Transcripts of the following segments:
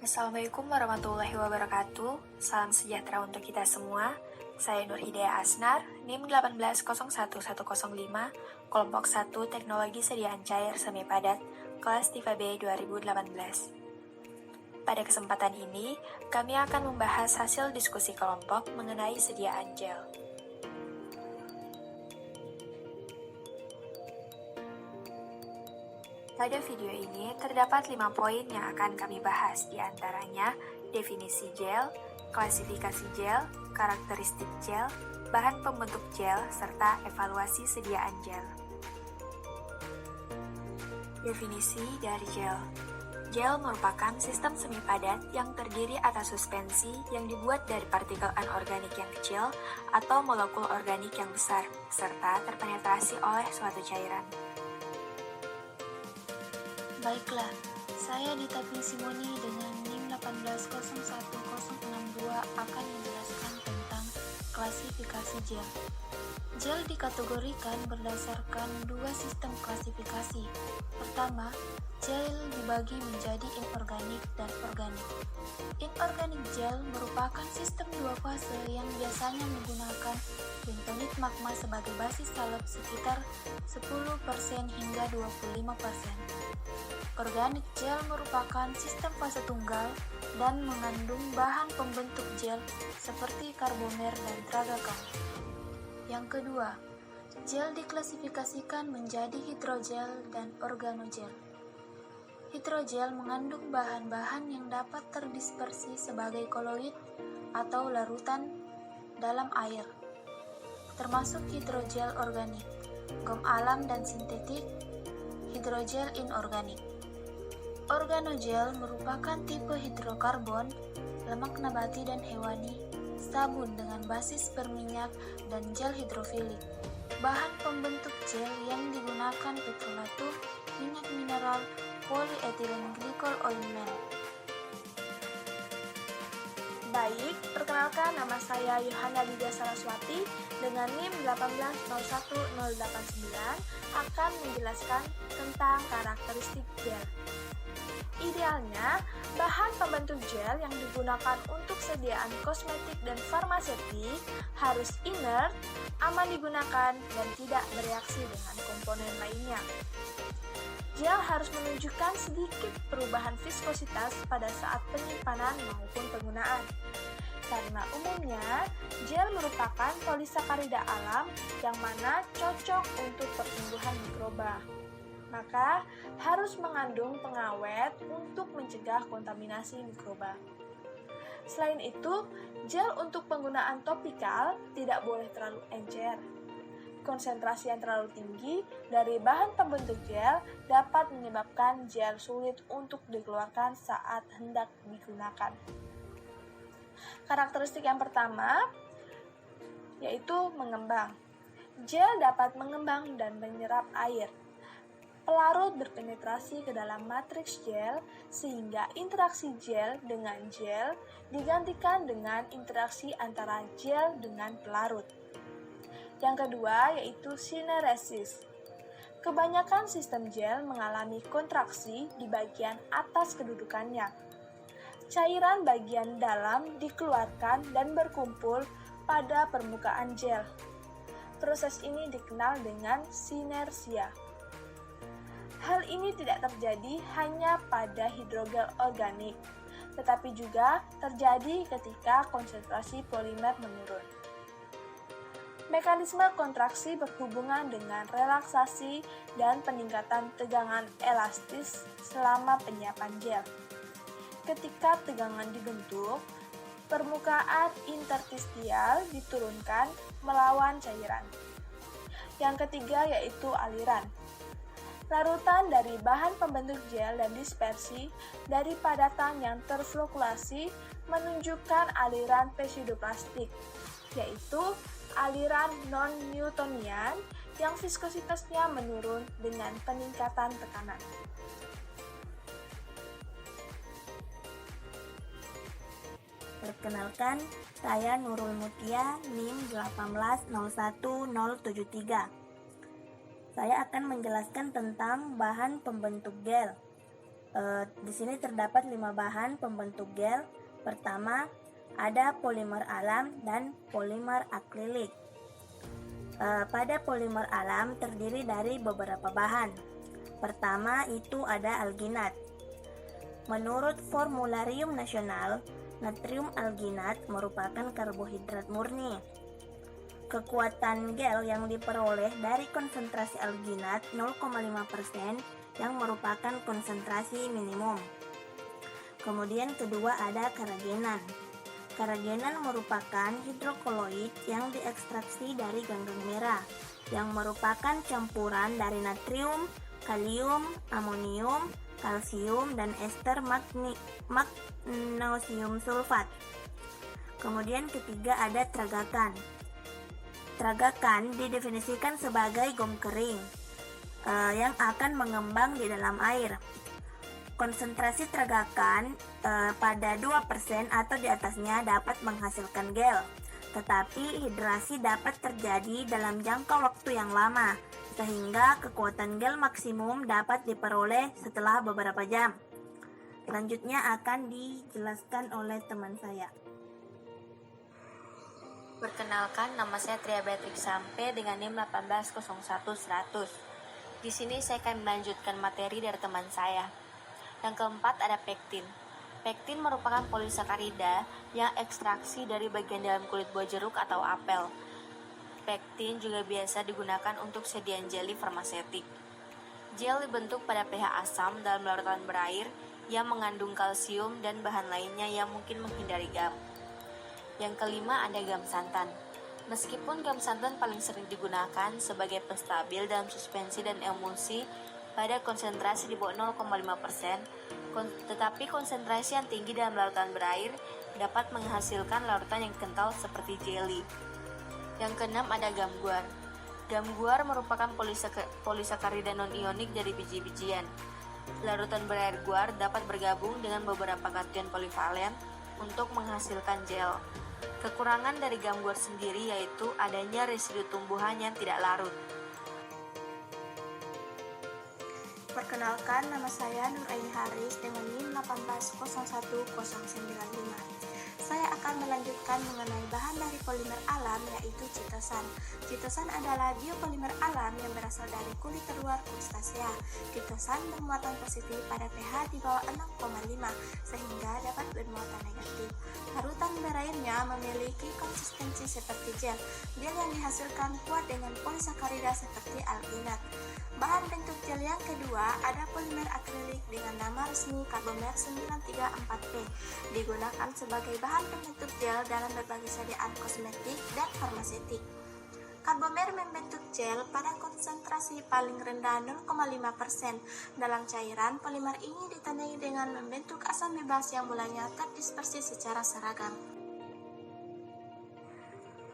Assalamualaikum warahmatullahi wabarakatuh. Salam sejahtera untuk kita semua. Saya Nur Hidayah Asnar, NIM 1801105, kelompok 1 Teknologi Sediaan Cair Semi Padat, kelas TIFA B 2018. Pada kesempatan ini, kami akan membahas hasil diskusi kelompok mengenai sediaan gel. Pada video ini terdapat 5 poin yang akan kami bahas, di antaranya definisi gel, klasifikasi gel, karakteristik gel, bahan pembentuk gel, serta evaluasi sediaan gel. Definisi dari gel. Gel merupakan sistem semi padat yang terdiri atas suspensi yang dibuat dari partikel anorganik yang kecil atau molekul organik yang besar, serta terpenetrasi oleh suatu cairan. Baiklah, saya Dita Simoni dengan NIM 1801062 akan menjelaskan tentang klasifikasi gel. Gel dikategorikan berdasarkan dua sistem klasifikasi. Pertama, gel dibagi menjadi inorganik dan organik. Inorganik gel merupakan sistem dua fase yang biasanya menggunakan bentonit magma sebagai basis salep sekitar 10% hingga 25%. Organik gel merupakan sistem fase tunggal dan mengandung bahan pembentuk gel seperti karbomer dan tragakan. Yang kedua, gel diklasifikasikan menjadi hidrogel dan organogel. Hidrogel mengandung bahan-bahan yang dapat terdispersi sebagai koloid atau larutan dalam air, termasuk hidrogel organik, gom alam dan sintetik, hidrogel inorganik. Organogel merupakan tipe hidrokarbon, lemak nabati dan hewani, sabun dengan basis berminyak, dan gel hidrofilik. Bahan pembentuk gel yang digunakan petrolatum, minyak mineral, polyethylene glycol ointment. Baik, perkenalkan nama saya Yohana Lydia Saraswati dengan NIM 1801089 akan menjelaskan tentang karakteristik gel. Idealnya, bahan pembentuk gel yang digunakan untuk sediaan kosmetik dan farmaseutik harus inert, aman digunakan, dan tidak bereaksi dengan komponen lainnya. Gel harus menunjukkan sedikit perubahan viskositas pada saat penyimpanan maupun penggunaan. Karena umumnya, gel merupakan polisakarida alam yang mana cocok untuk pertumbuhan mikroba. Maka, harus mengandung pengawet untuk mencegah kontaminasi mikroba. Selain itu, gel untuk penggunaan topikal tidak boleh terlalu encer. Konsentrasi yang terlalu tinggi dari bahan pembentuk gel dapat menyebabkan gel sulit untuk dikeluarkan saat hendak digunakan. Karakteristik yang pertama yaitu mengembang. Gel dapat mengembang dan menyerap air. Pelarut berpenetrasi ke dalam matriks gel sehingga interaksi gel dengan gel digantikan dengan interaksi antara gel dengan pelarut. Yang kedua yaitu sineresis. Kebanyakan sistem gel mengalami kontraksi di bagian atas kedudukannya. Cairan bagian dalam dikeluarkan dan berkumpul pada permukaan gel. Proses ini dikenal dengan sinersia. Hal ini tidak terjadi hanya pada hidrogel organik, tetapi juga terjadi ketika konsentrasi polimer menurun. Mekanisme kontraksi berhubungan dengan relaksasi dan peningkatan tegangan elastis selama penyiapan gel. Ketika tegangan dibentuk, permukaan interstisial diturunkan melawan cairan. Yang ketiga yaitu aliran. Larutan dari bahan pembentuk gel dan dispersi dari padatan yang terfluktuasi menunjukkan aliran pseudoplastik, yaitu aliran non-Newtonian yang viskositasnya menurun dengan peningkatan tekanan. Perkenalkan, saya Nurul Mutia, NIM 1801073. Saya akan menjelaskan tentang bahan pembentuk gel. Di sini terdapat 5 bahan pembentuk gel. Pertama, ada polimer alam dan polimer akrilik. Pada polimer alam terdiri dari beberapa bahan. Pertama itu ada alginat. Menurut Formularium Nasional, natrium alginat merupakan karbohidrat murni. Kekuatan gel yang diperoleh dari konsentrasi alginat 0,5% yang merupakan konsentrasi minimum. Kemudian kedua ada karagenan. Karagenan merupakan hidrokoloid yang diekstraksi dari ganggang merah, yang merupakan campuran dari natrium, kalium, amonium, kalsium, dan ester magnesium sulfat. Kemudian ketiga ada tragakan. Tragakan didefinisikan sebagai gom kering yang akan mengembang di dalam air. Konsentrasi tragakan pada 2% atau di atasnya dapat menghasilkan gel, tetapi hidrasi dapat terjadi dalam jangka waktu yang lama, sehingga kekuatan gel maksimum dapat diperoleh setelah beberapa jam. Selanjutnya akan dijelaskan oleh teman saya. Perkenalkan, nama saya Tria Beatrix Sampe dengan NIM 1801100. Di sini saya akan melanjutkan materi dari teman saya. Yang keempat ada pektin. Pektin merupakan polisakarida yang ekstraksi dari bagian dalam kulit buah jeruk atau apel. Pektin juga biasa digunakan untuk sediaan jeli farmasetik. Gel dibentuk pada pH asam dalam larutan berair yang mengandung kalsium dan bahan lainnya yang mungkin menghindari gam. Yang kelima ada gam santan. Meskipun gam santan paling sering digunakan sebagai penstabil dalam suspensi dan emulsi pada konsentrasi di bawah 0,5%, tetapi konsentrasi yang tinggi dalam larutan berair dapat menghasilkan larutan yang kental seperti jelly. Yang keenam ada gam guar. Gam guar merupakan polisakarida non-ionik dari biji-bijian. Larutan berair guar dapat bergabung dengan beberapa kation polivalen untuk menghasilkan gel. Kekurangan dari gam guar sendiri yaitu adanya residu tumbuhan yang tidak larut. Perkenalkan, nama saya Nuraini Haris dengan NIM 1801095. Saya akan melanjutkan mengenai bahan dari polimer alam yaitu chitosan. Chitosan adalah biopolimer alam yang berasal dari kulit terluar Crustacea. Chitosan bermuatan positif pada pH di bawah 6,5 sehingga dapat bermuatan negatif. Larutan berairnya memiliki konsistensi seperti gel. Gel yang dihasilkan kuat dengan polisakarida seperti alginat. Bahan bentuk gel yang kedua ada polimer akrilik dengan nama resmi Carbomer 934P. Digunakan sebagai bahan pembentuk gel dalam berbagai sediaan kosmetik dan farmasetik. Carbomer membentuk gel pada konsentrasi paling rendah 0,5%. Dalam cairan, polimer ini ditandai dengan membentuk asam bebas yang mulanya terdispersi secara seragam.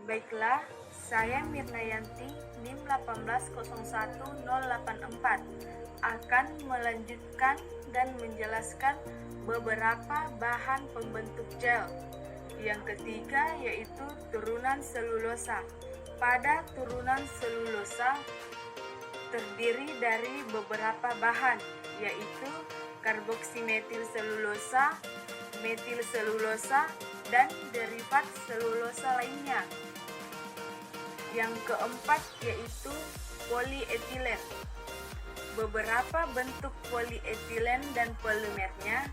Baiklah, saya Mirnayanti, NIM 1801084, akan melanjutkan dan menjelaskan beberapa bahan pembentuk gel. Yang ketiga yaitu turunan selulosa. Pada turunan selulosa terdiri dari beberapa bahan, yaitu karboksimetil selulosa, metil selulosa, dan derivat selulosa lainnya. Yang keempat yaitu polietilen. Beberapa bentuk polietilen dan polimernya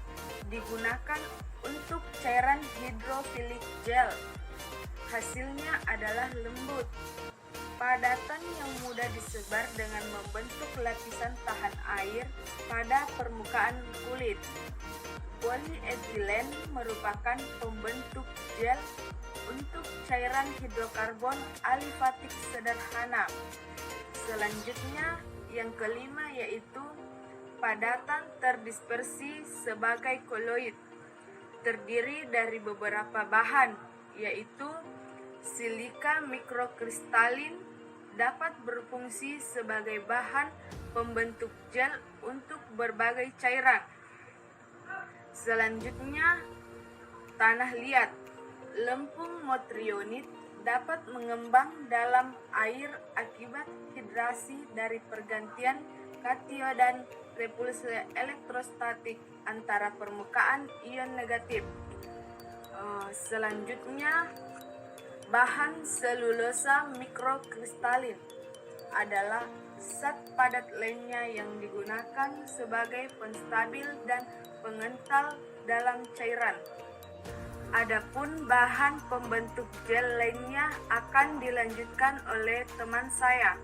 digunakan untuk cairan hidrofilik gel. Hasilnya adalah lembut, padatan yang mudah disebar dengan membentuk lapisan tahan air pada permukaan kulit. Polietilen merupakan pembentuk gel untuk cairan hidrokarbon alifatik sederhana. Selanjutnya, yang kelima yaitu padatan terdispersi sebagai koloid. Terdiri dari beberapa bahan, yaitu silika mikrokristalin dapat berfungsi sebagai bahan pembentuk gel untuk berbagai cairan. Selanjutnya, tanah liat. Lempung motrionit dapat mengembang dalam air akibat hidrasi dari pergantian kation dan repulsi elektrostatik antara permukaan ion negatif. Selanjutnya, bahan selulosa mikrokristalin adalah zat padat lainnya yang digunakan sebagai penstabil dan pengental dalam cairan. Adapun bahan pembentuk gel lainnya akan dilanjutkan oleh teman saya.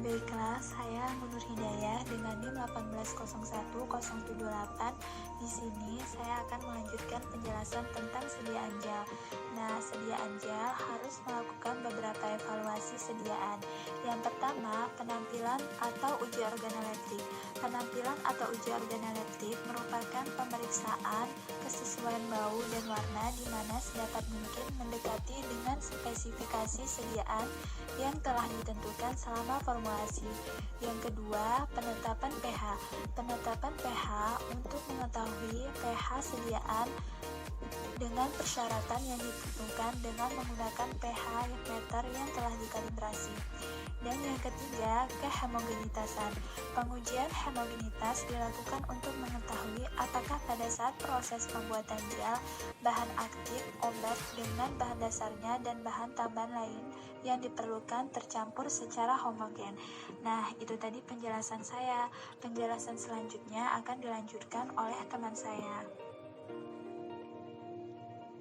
Baiklah, saya Nur Hidayah dengan NIM 1801078. Di sini saya akan melanjutkan penjelasan tentang sediaan gel. Nah, sediaan gel harus melakukan beberapa evaluasi sediaan. Yang pertama, penampilan atau uji organoleptik. Penampilan atau uji organoleptik merupakan pemeriksaan kesesuaian bau dan warna di mana sedapat mungkin mendekati dengan spesifikasi sediaan yang telah ditentukan selama formulasi. Yang kedua, penetapan pH. Penetapan pH untuk mengetahui pH sediaan dengan persyaratan yang ditentukan dengan menggunakan pH meter yang telah dikalibrasi. Dan yang ketiga, kehomogenitasan. Pengujian homogenitas dilakukan untuk mengetahui apakah pada saat proses pembuatan gel, bahan aktif, obat dengan bahan dasarnya dan bahan tambahan lain yang diperlukan tercampur secara homogen. Nah, itu tadi penjelasan saya. Penjelasan selanjutnya akan dilanjutkan oleh teman saya.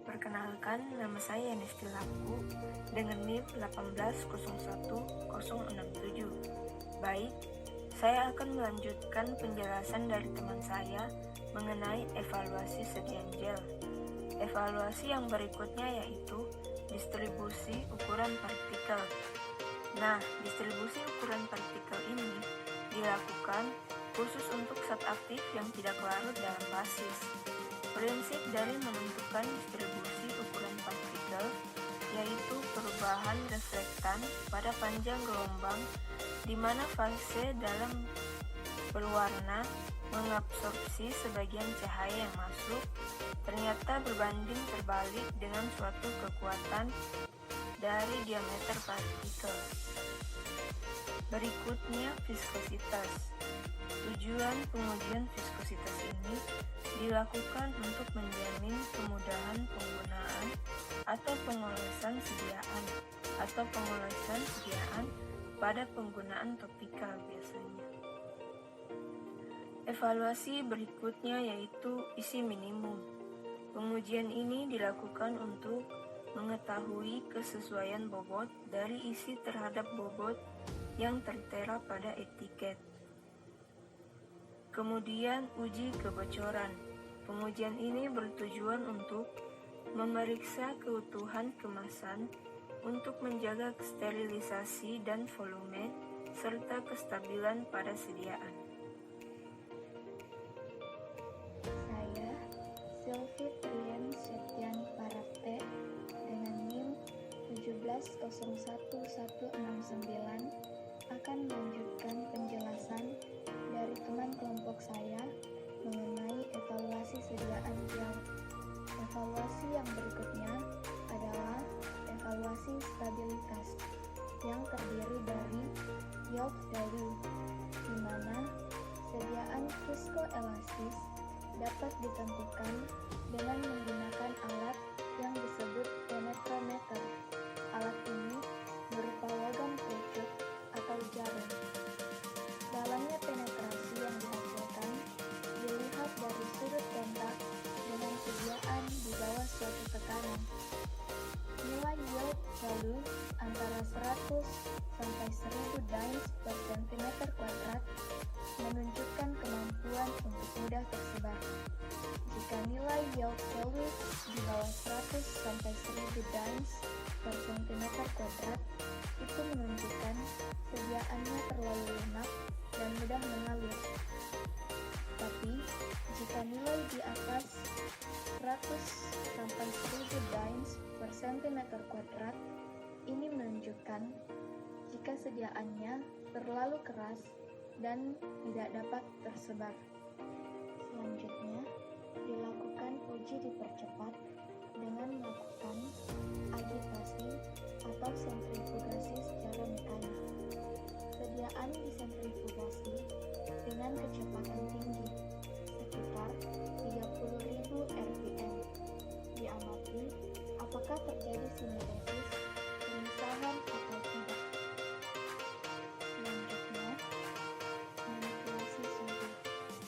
Perkenalkan, nama saya Nesti Laku dengan NIM 1801067. Baik, saya akan melanjutkan penjelasan dari teman saya mengenai evaluasi sediaan gel. Evaluasi yang berikutnya yaitu distribusi ukuran partikel. Nah, distribusi ukuran partikel ini dilakukan khusus untuk zat aktif yang tidak larut dalam basis. Prinsip dari menentukan distribusi ukuran partikel yaitu perubahan reflektan pada panjang gelombang di mana fase dalam berwarna mengabsorpsi sebagian cahaya yang masuk ternyata berbanding terbalik dengan suatu kekuatan dari diameter partikel. Berikutnya, viskositas. Tujuan pengujian viskositas ini dilakukan untuk menjamin kemudahan penggunaan atau pengolesan sediaan pada penggunaan topikal biasanya. Evaluasi berikutnya yaitu isi minimum. Pengujian ini dilakukan untuk mengetahui kesesuaian bobot dari isi terhadap bobot yang tertera pada etiket. Kemudian uji kebocoran. Pengujian ini bertujuan untuk memeriksa keutuhan kemasan untuk menjaga sterilisasi dan volume serta kestabilan pada sediaan. Saya, Sylvie Trian Septian Parapte dengan NIM 1701169 akan melanjutkan penjelasan dari teman kelompok saya mengenai evaluasi sediaan gel. Evaluasi yang berikutnya adalah evaluasi stabilitas yang terdiri dari yield value, di mana sediaan viskoelastis dapat ditentukan dengan menggunakan alat yang disebut penetrometer. Alat ini berupa logam kerucut atau jarum. Dalamnya penetrasi yang dihasilkan dilihat dari sudut kontak dengan sediaan di bawah suatu tekanan. Nilai yield value antara 100 sampai 1000 dynes per centimeter kuadrat menunjukkan kemampuan untuk mudah tersebar. Jika nilai yield value di bawah 100 sampai 1000 dynes per centimeter kuadrat, itu menunjukkan sediaannya terlalu lunak dan mudah mengalir. Tapi, jika nilai di atas 100 sampai 1000 dynes per centimeter kuadrat, ini menunjukkan jika sediaannya terlalu keras dan tidak dapat tersebar. Selanjutnya, dilakukan uji dipercepat dengan melakukan agitasi atau sentrifugasi secara mekanik. Sediaan disentrifugasi dengan kecepatan tinggi, sekitar 30.000 rpm. Diamati apakah terjadi sineresis, pemisahan atau tidak. Selanjutnya, manipulasi suhu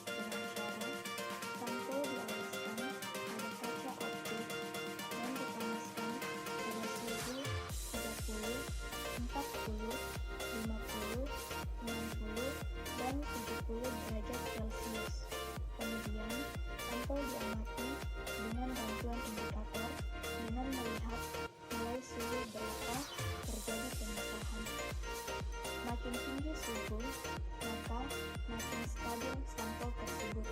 dengan cara sampel dioleskan pada kaca optik dan dipanaskan pada suhu 30, 40, 50, 60, dan 70 derajat Celcius. Kemudian, sampel diamati dengan bantuan indikator dengan melihat mulai suhu berapa terjadi pemisahan. Makin tinggi suhu, maka makin stabil sampel tersebut.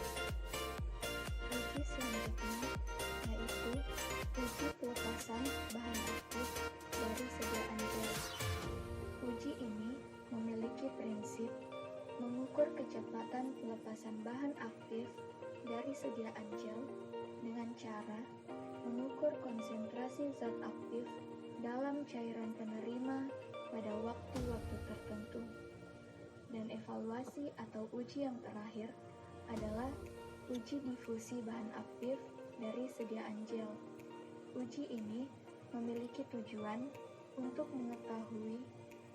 Uji selanjutnya yaitu uji pelepasan bahan aktif dari sediaan gel. Uji ini memiliki prinsip mengukur kecepatan pelepasan bahan aktif dari sediaan gel dengan cara mengukur konsentrasi zat aktif dalam cairan penerima pada waktu-waktu tertentu. Dan evaluasi atau uji yang terakhir adalah uji difusi bahan aktif dari sediaan gel. Uji ini memiliki tujuan untuk mengetahui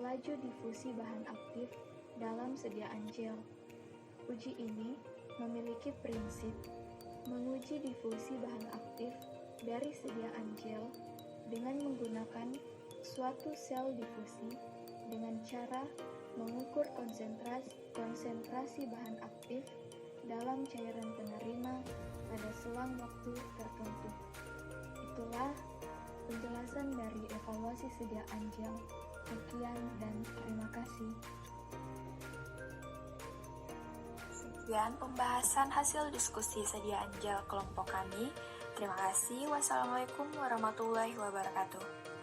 laju difusi bahan aktif dalam sediaan gel. Uji ini memiliki prinsip menguji difusi bahan aktif dari sediaan gel dengan menggunakan suatu sel difusi dengan cara mengukur konsentrasi bahan aktif dalam cairan penerima pada selang waktu tertentu. Itulah penjelasan dari evaluasi sediaan gel. Sekian dan terima kasih. Sekian pembahasan hasil diskusi sediaan gel kelompok kami. Terima kasih. Wassalamualaikum warahmatullahi wabarakatuh.